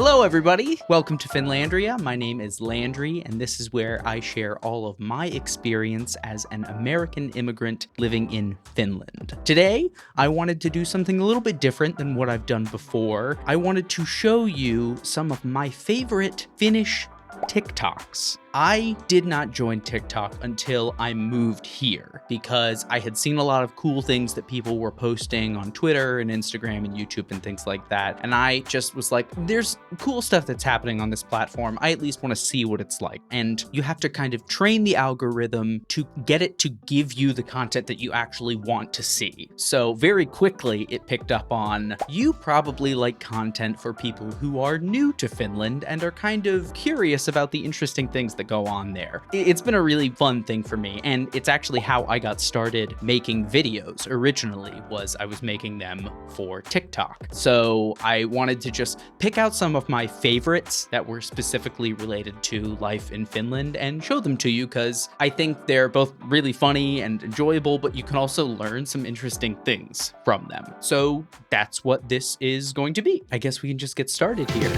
Hello, everybody. Welcome to Finlandria. My name is Landry, and this is where I share all of my experience as an American immigrant living in Finland. Today, I wanted to do something a little bit different than what I've done before. I wanted to show you some of my favorite Finnish TikToks. I did not join TikTok until I moved here because I had seen a lot of cool things that people were posting on Twitter and Instagram and YouTube and things like that. And I just was like, there's cool stuff that's happening on this platform. I at least want to see what it's like. And you have to kind of train the algorithm to get it to give you the content that you actually want to see. So very quickly, it picked up on, you probably like content for people who are new to Finland and are kind of curious about the interesting things that go on there. It's been a really fun thing for me, and it's actually how I got started making videos originally. I was making them for TikTok. So I wanted to just pick out some of my favorites that were specifically related to life in Finland and show them to you because I think they're both really funny and enjoyable, but you can also learn some interesting things from them. So that's what this is going to be. I guess we can just get started here.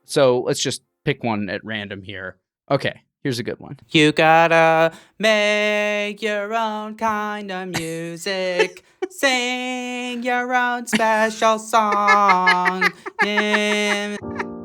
So let's just pick one at random here. Okay, here's a good one. You gotta make your own kind of music. Sing your own special song. Yeah.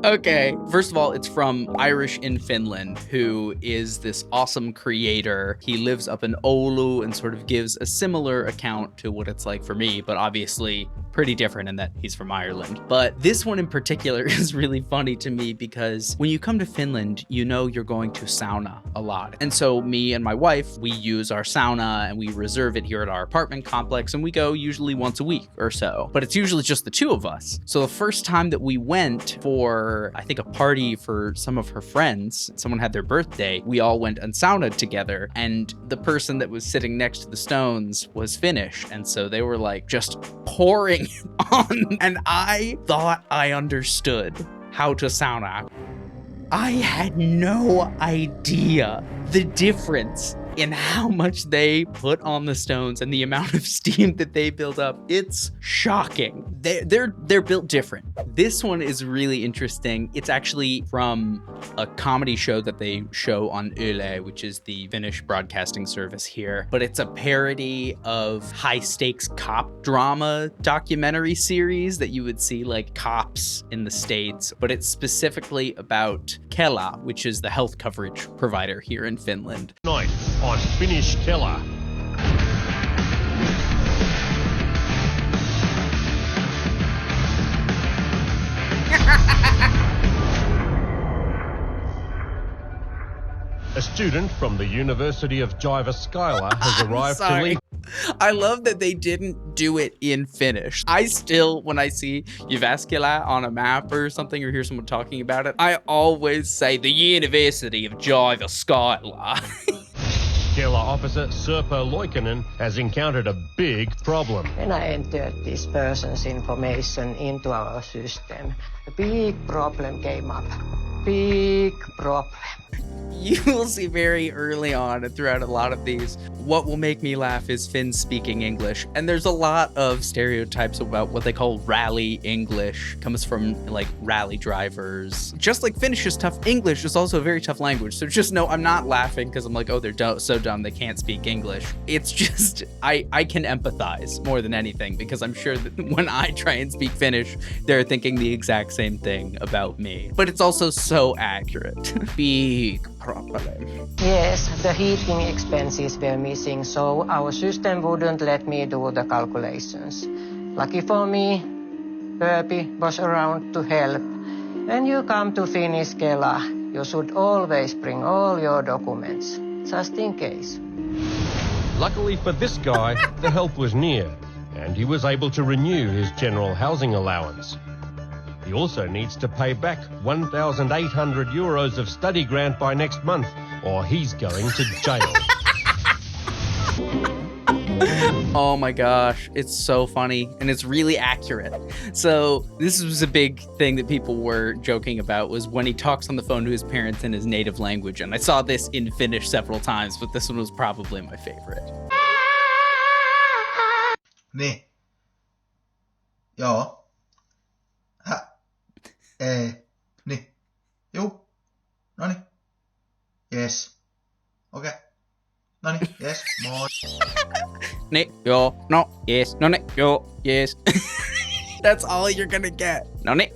Okay, first of all, it's from IrishinFinland, who is this awesome creator. He lives up in Oulu and sort of gives a similar account to what it's like for me, but obviously pretty different in that he's from Ireland. But this one in particular is really funny to me because when you come to Finland, you know you're going to sauna a lot. And so me and my wife, we use our sauna and we reserve it here at our apartment complex, and we go usually once a week or so. But it's usually just the two of us. So the first time that we went for, I think, a party for some of her friends, someone had their birthday, we all went and saunaed together, and the person that was sitting next to the stones was Finnish, and so they were like just pouring on, and I thought I understood how to sauna. I had no idea the difference in how much they put on the stones and the amount of steam that they build up. It's shocking. They're built different. This one is really interesting. It's actually from a comedy show that they show on Yle, which is the Finnish broadcasting service here. But it's a parody of high-stakes cop drama documentary series that you would see like cops in the States. But it's specifically about Kela, which is the health coverage provider here in Finland. Night on Finnish Kela. A student from the University of Jyväskylä has arrived to lead. I love that they didn't do it in Finnish. I still, when I see Jyväskylä on a map or something or hear someone talking about it, I always say the University of Jyväskylä. Kela officer Sirpa Loikkanen has encountered a big problem. When I entered this person's information into our system, a big problem came up. Big problem. You will see very early on and throughout a lot of these, what will make me laugh is Finns speaking English. And there's a lot of stereotypes about what they call rally English. Comes from like rally drivers. Just like Finnish is tough, English is also a very tough language. So just know I'm not laughing because I'm like, oh, they're so dumb they can't speak English. It's just, I can empathize more than anything because I'm sure that when I try and speak Finnish, they're thinking the exact same thing about me. But it's also so accurate. Big problem. Yes, the heating expenses were missing, so our system wouldn't let me do the calculations. Lucky for me, Herbie was around to help. When you come to Finnish Kela, you should always bring all your documents, just in case. Luckily for this guy, the help was near, and he was able to renew his general housing allowance. He also needs to pay back 1,800 euros of study grant by next month, or he's going to jail. Oh my gosh, it's so funny and it's really accurate. So this was a big thing that people were joking about, was when he talks on the phone to his parents in his native language. And I saw this in Finnish several times, but this one was probably my favorite. Niin. Joo. Niin. Juu. Noniin. Yes. Okei. Noniin. Yes. Moi. Niin, joo, no, yes, no niin, joo, yes. That's all you're gonna get. No niin.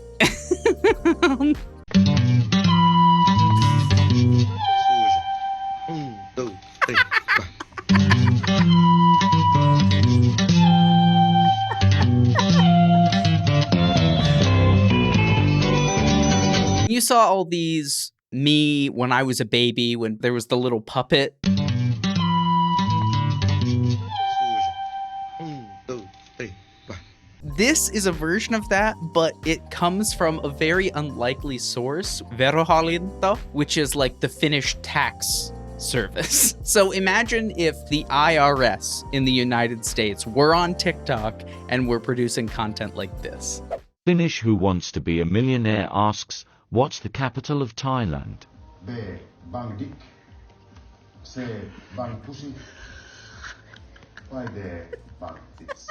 You saw all these me when I was a baby, when there was the little puppet. This is a version of that, but it comes from a very unlikely source, Verohallinto, which is like the Finnish tax service. So imagine if the IRS in the United States were on TikTok and were producing content like this. Finnish who wants to be a millionaire asks, what's the capital of Thailand? B. Bangdik. C. Bangpusi. Vai D. Bangtits.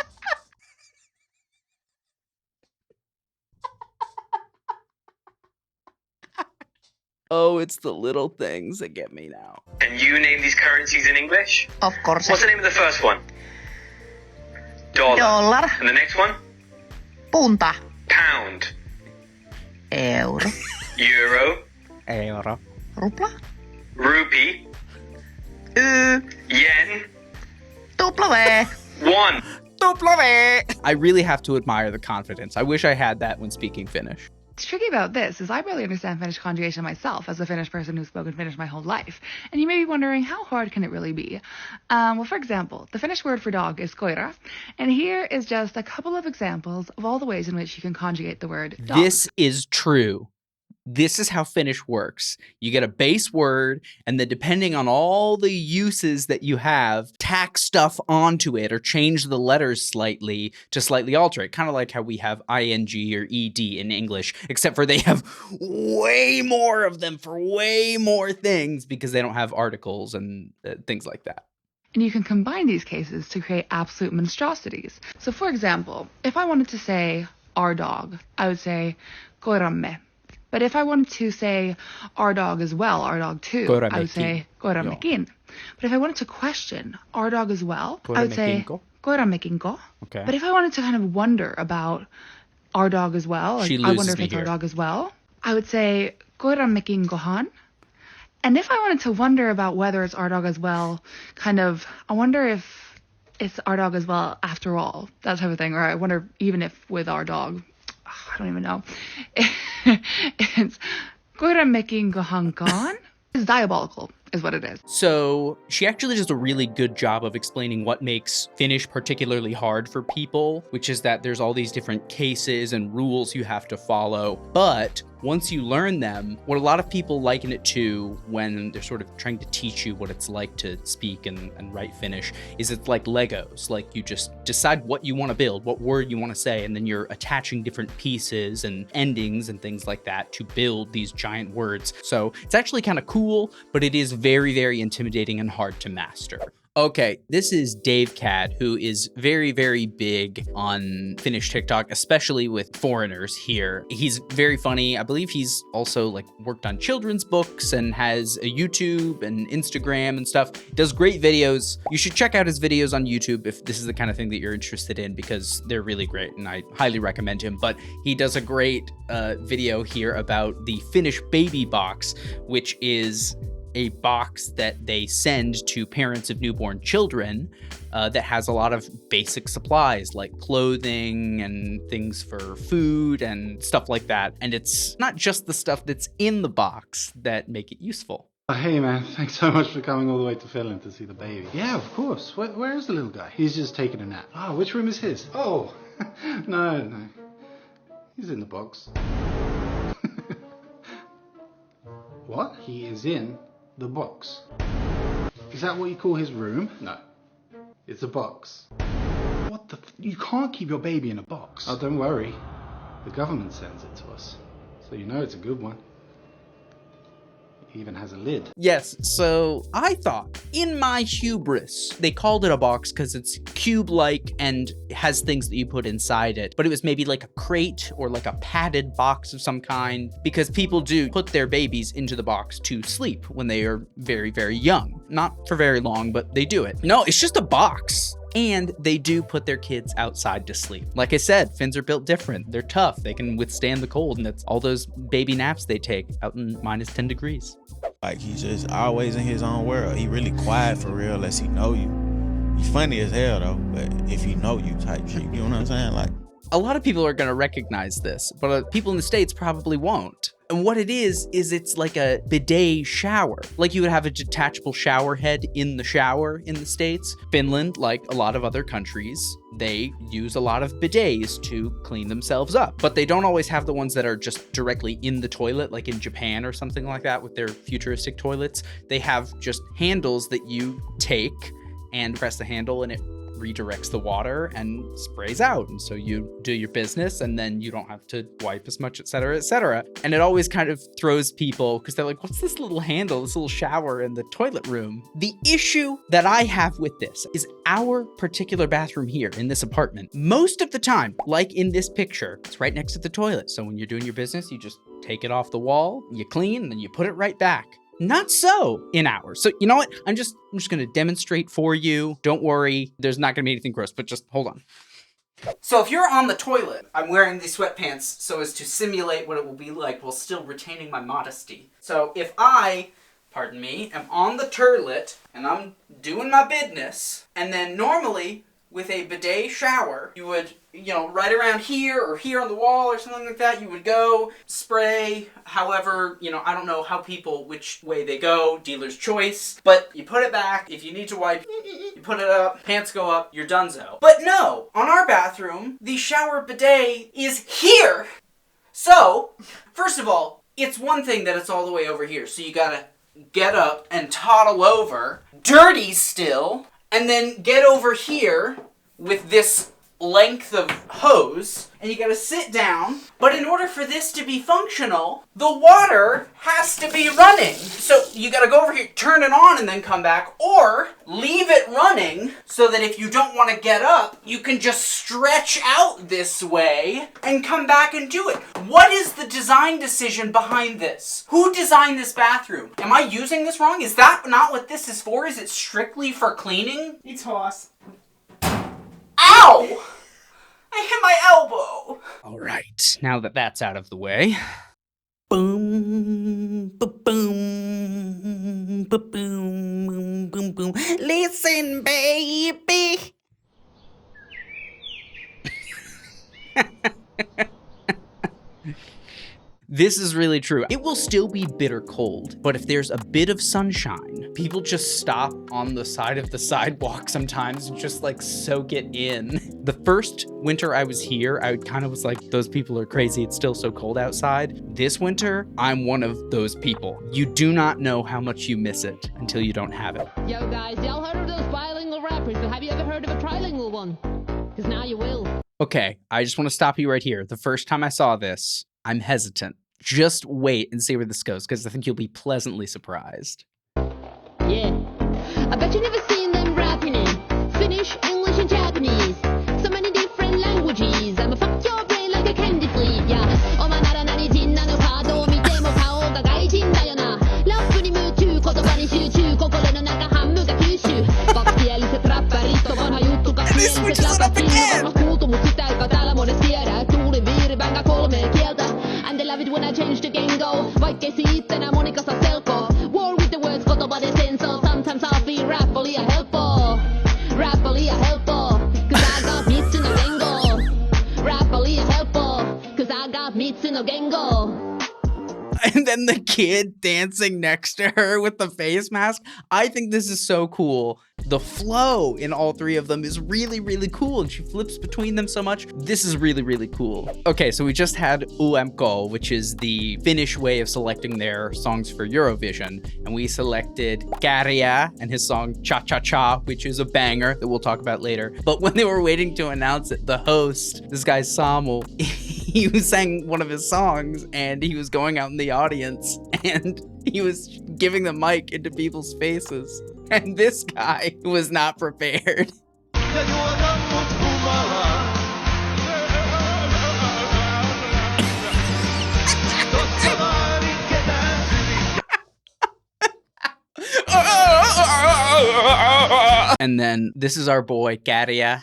Oh, it's the little things that get me now. Can you name these currencies in English? Of course. What's the name of the first one? Dollar. Dollar. And the next one? Punta. Pound. Euro. Euro. Euro. Rupla. Rupee. Yen. W. Won. I really have to admire the confidence. I wish I had that when speaking Finnish. What's tricky about this is I barely understand Finnish conjugation myself as a Finnish person who's spoken Finnish my whole life. And you may be wondering, how hard can it really be? Well, for example, the Finnish word for dog is koira. And here is just a couple of examples of all the ways in which you can conjugate the word dog. This is true. This is how Finnish works. You get a base word, and then depending on all the uses that you have, tack stuff onto it or change the letters slightly to slightly alter it. Kind of like how we have ing or ed in English, except for they have way more of them for way more things because they don't have articles and things like that. And you can combine these cases to create absolute monstrosities. So for example, if I wanted to say our dog, I would say koiramme. But if I wanted to say our dog as well, our dog too, I would say koirammekin. But if I wanted to question our dog as well, I would say koirammekinko. Okay. But if I wanted to kind of wonder about our dog as well, like I wonder if it's our dog as well, I would say koirammekinkohan. And if I wanted to wonder about whether it's our dog as well, kind of, I wonder if it's our dog as well after all, that type of thing. Or I wonder even if with our dog, I don't even know. It's koirammekinkohankaan. It's diabolical, is what it is. So she actually does a really good job of explaining what makes Finnish particularly hard for people, which is that there's all these different cases and rules you have to follow. But once you learn them, what a lot of people liken it to when they're sort of trying to teach you what it's like to speak and write Finnish is it's like Legos. Like you just decide what you want to build, what word you want to say, and then you're attaching different pieces and endings and things like that to build these giant words. So it's actually kind of cool, but it is very, very intimidating and hard to master. Okay, this is DaveCad, who is very, very big on Finnish TikTok, especially with foreigners here. He's very funny. I believe he's also like worked on children's books and has a YouTube and Instagram and stuff. Does great videos. You should check out his videos on YouTube if this is the kind of thing that you're interested in, because they're really great and I highly recommend him. But he does a great video here about the Finnish baby box, which is a box that they send to parents of newborn children that has a lot of basic supplies like clothing and things for food and stuff like that. And it's not just the stuff that's in the box that make it useful. Hey man, thanks so much for coming all the way to Finland to see the baby. Yeah, of course. Where is the little guy? He's just taking a nap. Oh, which room is his? Oh, no. He's in the box. What? He is in the box. Is that what you call his room? No. It's a box. What the? You can't keep your baby in a box. Oh, don't worry. The government sends it to us. So you know it's a good one. It even has a lid. Yes, so I thought, in my hubris, they called it a box because it's cube-like and has things that you put inside it, but it was maybe like a crate or like a padded box of some kind, because people do put their babies into the box to sleep when they are very, very young. Not for very long, but they do it. No, it's just a box. And they do put their kids outside to sleep. Like I said, Finns are built different. They're tough. They can withstand the cold, and it's all those baby naps they take out in minus 10 degrees. Like, he's just always in his own world. He really quiet for real unless he know you. He's funny as hell though, but if he know you type shit, you know what I'm saying? Like, a lot of people are gonna recognize this, but people in the States probably won't. And what it is it's like a bidet shower. Like you would have a detachable shower head in the shower in the States. Finland, like a lot of other countries, they use a lot of bidets to clean themselves up. But they don't always have the ones that are just directly in the toilet, like in Japan or something like that with their futuristic toilets. They have just handles that you take and press the handle and it redirects the water and sprays out. And so you do your business and then you don't have to wipe as much, etc., etc. And it always kind of throws people because they're like, what's this little handle, this little shower in the toilet room? The issue that I have with this is our particular bathroom here in this apartment. Most of the time, like in this picture, it's right next to the toilet. So when you're doing your business, you just take it off the wall, you clean, and then you put it right back. Not so in ours. So you know what? I'm just gonna demonstrate for you. Don't worry, there's not gonna be anything gross, but just hold on. So if you're on the toilet, I'm wearing these sweatpants so as to simulate what it will be like while still retaining my modesty. So if I, pardon me, am on the toilet and I'm doing my business, and then normally with a bidet shower, you would, right around here or here on the wall or something like that, you would go, spray, however, I don't know which way they go, dealer's choice, but you put it back. If you need to wipe, you put it up, pants go up, you're donezo. But no, on our bathroom, the shower bidet is here. So, first of all, it's one thing that it's all the way over here, so you gotta get up and toddle over, dirty still, and then get over here with this length of hose, and you gotta sit down. But in order for this to be functional, the water has to be running. So you gotta go over here, turn it on, and then come back, or leave it running so that if you don't want to get up, you can just stretch out this way and come back and do it. What is the design decision behind this? Who designed this bathroom? Am I using this wrong? Is that not what this is for? Is it strictly for cleaning? It's horse. Ow! I hit my elbow! Alright, now that that's out of the way. Boom, ba-boom, ba-boom, boom, boom. Listen, baby! This is really true. It will still be bitter cold, but if there's a bit of sunshine, people just stop on the side of the sidewalk sometimes and just like soak it in. The first winter I was here, I kind of was like, those people are crazy. It's still so cold outside. This winter, I'm one of those people. You do not know how much you miss it until you don't have it. Yo guys, y'all heard of those bilingual rappers, but have you ever heard of a trilingual one? Because now you will. Okay, I just want to stop you right here. The first time I saw this, I'm hesitant. Just wait and see where this goes, because I think you'll be pleasantly surprised. Yeah. I bet you never seen them rapping in Finnish, English, and Japanese. So many different languages. I'ma fuck your brain like a candy flea. Yeah. お前なら何人なのかどう見ても顔が外人だよな。ラップに夢中、言葉に集中。心の中半分が九州。Baptielliset räppärit on vanha juttu. Kaksieliset läpätiin. Varma kuultu, mut sitä ei täällä monet tiedä. Tuulin viiribänkä kolmea kieltä. And they love it when I change the lingo. Vaikkei siitä enää monikas saa selkoa. War with the words, kotopaden senso. Sometimes I'll feel rap on liian helppoa. Rap on liian helppoa. Cause I got beats in the gengo. Rap on liian helppoa. Cause I got beats in the gengo. And then the kid dancing next to her with the face mask. I think this is so cool. the flow in all three of them is really, really cool, and she flips between them so much. This is really, really cool. Okay, so we just had UMK, which is the Finnish way of selecting their songs for Eurovision, and we selected Käärijä and his song Cha Cha Cha, which is a banger that we'll talk about later. But when they were waiting to announce it, the host, this guy Samu, he was sang one of his songs, and he was going out in the audience, and he was giving the mic into people's faces. And this guy was not prepared. And then this is our boy, Käärijä.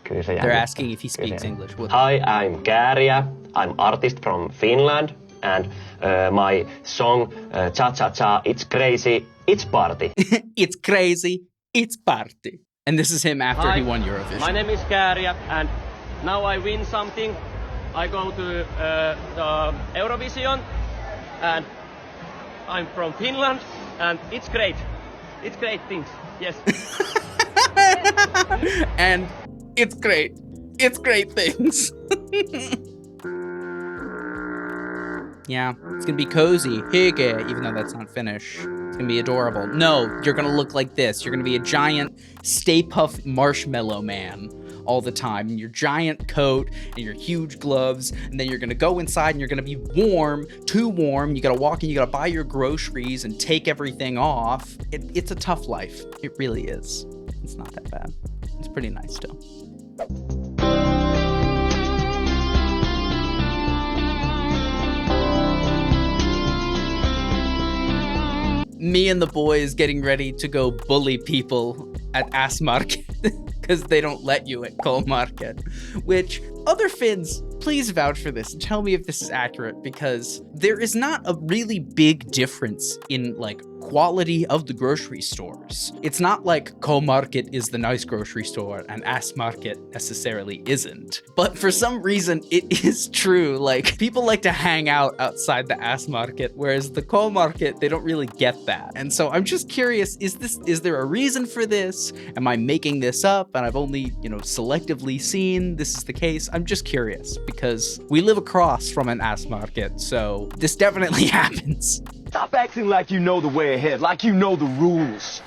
They're asking if he speaks English. Hi, I'm Käärijä. I'm artist from Finland. And my song, Cha Cha Cha, it's crazy, it's party. It's crazy, it's party. And this is him after he won Eurovision. My name is Käärijä, and now I win something. I go to the Eurovision, and I'm from Finland, and it's great. It's great things, yes. And it's great. It's great things. Yeah, it's gonna be cozy, hygge, even though that's not Finnish. It's gonna be adorable. No, you're gonna look like this. You're gonna be a giant Stay Puft Marshmallow Man all the time in your giant coat and your huge gloves, and then you're gonna go inside and you're gonna be warm, too warm. You gotta walk in, you gotta buy your groceries and take everything off. It's a tough life. It really is. It's not that bad. It's pretty nice still. Me and the boys getting ready to go bully people at Asmarket because they don't let you at Kolmarket, which other Finns, please vouch for this and tell me if this is accurate, because there is not a really big difference in like quality of the grocery stores. It's not like Kolmarket is the nice grocery store and Asmarket necessarily isn't. But for some reason, it is true. Like, people like to hang out outside the Asmarket, whereas the Kolmarket, they don't really get that. And so I'm just curious, is there a reason for this? Am I making this up and I've only, selectively seen this is the case? I'm just curious because we live across from an Asmarket, so this definitely happens. Stop acting like you know the way ahead, like you know the rules.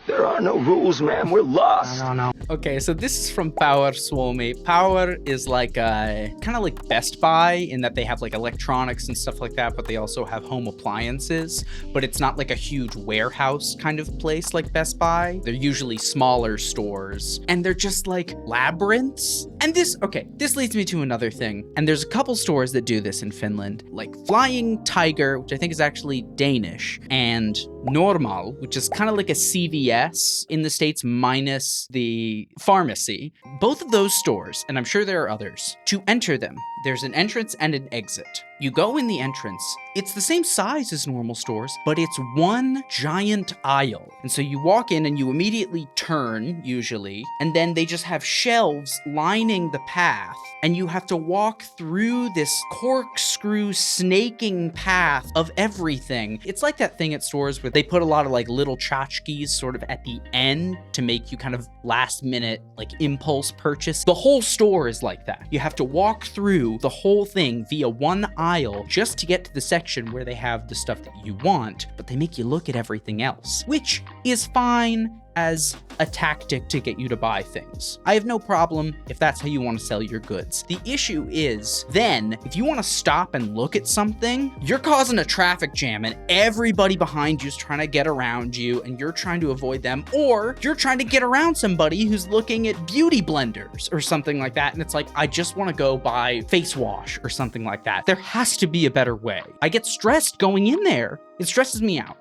There are no rules, man. We're lost. I don't know. Okay, so this is from Power Suomi. Power is like kind of like Best Buy in that they have like electronics and stuff like that, but they also have home appliances. But it's not like a huge warehouse kind of place like Best Buy. They're usually smaller stores, and they're just like labyrinths. And this leads me to another thing. And there's a couple stores that do this in Finland, like Flying Tiger, which I think is actually Danish, and Normal, which is kind of like a CVS in the States minus the pharmacy. Both of those stores, and I'm sure there are others, to enter them, there's an entrance and an exit. You go in the entrance, it's the same size as normal stores, but it's one giant aisle. And so you walk in and you immediately turn, usually, and then they just have shelves lining the path, and you have to walk through this corkscrew snaking path of everything. It's like that thing at stores where they put a lot of like little tchotchkes sort of at the end to make you kind of last minute like impulse purchase. The whole store is like that. You have to walk through the whole thing via one aisle just to get to the section where they have the stuff that you want, but they make you look at everything else, which is fine as a tactic to get you to buy things. I have no problem if that's how you want to sell your goods. The issue is then if you want to stop and look at something, you're causing a traffic jam and everybody behind you is trying to get around you and you're trying to avoid them, or you're trying to get around somebody who's looking at beauty blenders or something like that, and it's like, I just want to go buy face wash or something like that. There has to be a better way. I get stressed going in there. It stresses me out.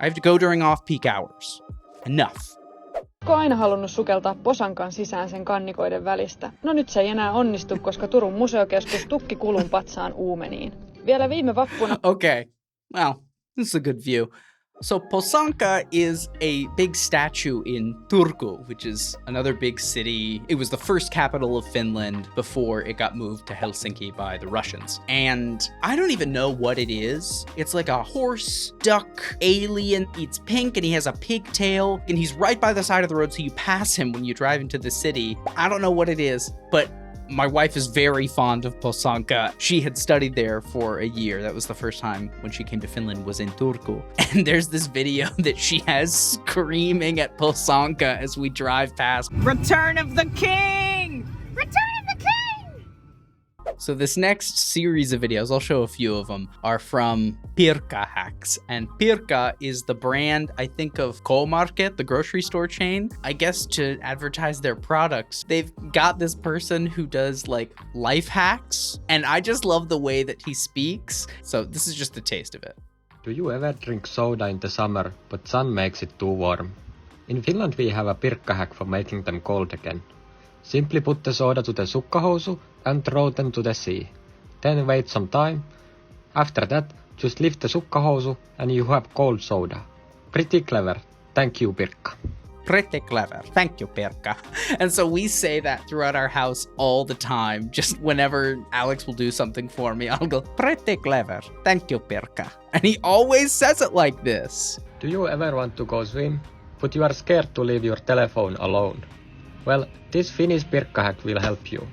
I have to go during off-peak hours. Enough. Oletko aina halunnut sukeltaa posankan sisään sen kannikoiden välistä? No nyt se ei enää onnistu, koska Turun museokeskus tukki kulun patsaan uumeniin. Vielä viime vappuna... Okay, well, this is a good view. So Posanka is a big statue in Turku, which is another big city. It was the first capital of Finland before it got moved to Helsinki by the Russians. And I don't even know what it is. It's like a horse, duck, alien. It's pink and he has a pigtail and he's right by the side of the road, so you pass him when you drive into the city. I don't know what it is, but my wife is very fond of Posanka. She had studied there for a year. That was the first time when she came to Finland, was in Turku. And there's this video that she has screaming at Posanka as we drive past. Return of the King! Return of the King! So this next series of videos, I'll show a few of them, are from Pirkka Hacks. And Pirkka is the brand, I think, of K-Market, the grocery store chain. I guess to advertise their products. They've got this person who does like life hacks. And I just love the way that he speaks. So this is just a taste of it. Do you ever drink soda in the summer, but sun makes it too warm? In Finland we have a Pirkka hack for making them cold again. Simply put the soda to the sukkahousu and throw them to the sea. Then wait some time. After that, just lift the sukkahousu and you have cold soda. Pretty clever. Thank you, Pirkka. Pretty clever. Thank you, Pirkka. And so we say that throughout our house all the time. Just whenever Alex will do something for me, I'll go, pretty clever. Thank you, Pirkka. And he always says it like this. Do you ever want to go swim, but you are scared to leave your telephone alone? Well, this Finnish Pirkka hack will help you.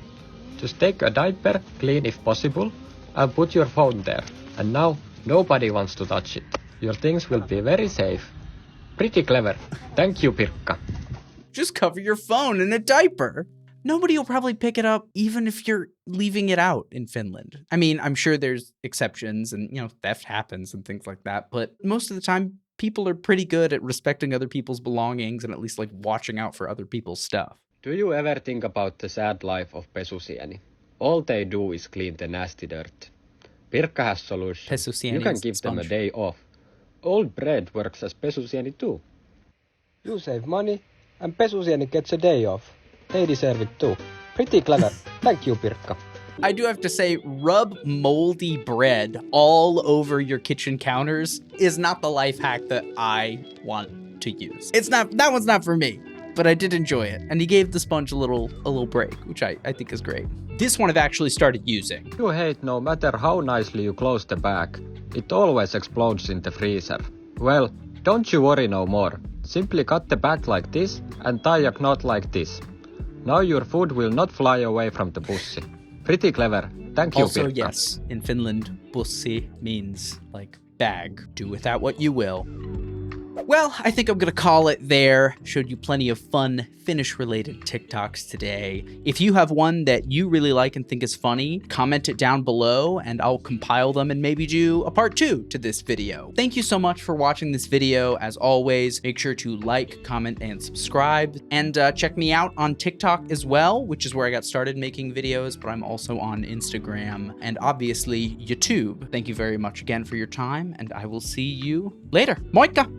Just take a diaper, clean if possible, and put your phone there. And now, nobody wants to touch it. Your things will be very safe. Pretty clever. Thank you, Pirkka. Just cover your phone in a diaper. Nobody will probably pick it up even if you're leaving it out in Finland. I mean, I'm sure there's exceptions and, theft happens and things like that. But most of the time, people are pretty good at respecting other people's belongings and at least like watching out for other people's stuff. Do you ever think about the sad life of pesusieni? All they do is clean the nasty dirt. Pirkka has solution. Pesusieni you can is give sponge. them a day off. Old bread works as pesusieni too. You save money and pesusieni gets a day off. They deserve it too. Pretty clever. Thank you, Pirkka. I do have to say, rub moldy bread all over your kitchen counters is not the life hack that I want to use. That one's not for me, but I did enjoy it. And he gave the sponge a little break, which I think is great. This one I've actually started using. You hate no matter how nicely you close the bag, it always explodes in the freezer. Well, don't you worry no more. Simply cut the bag like this and tie a knot like this. Now your food will not fly away from the pussy. Pretty clever. Thank you, Also, Pirkka. yes, in Finland, pussi means like bag. Do with that what you will. Well, I think I'm going to call it there. Showed you plenty of fun Finnish-related TikToks today. If you have one that you really like and think is funny, comment it down below and I'll compile them and maybe do a part 2 to this video. Thank you so much for watching this video. As always, make sure to like, comment, and subscribe. And check me out on TikTok as well, which is where I got started making videos, but I'm also on Instagram and obviously YouTube. Thank you very much again for your time, and I will see you later. Moikka!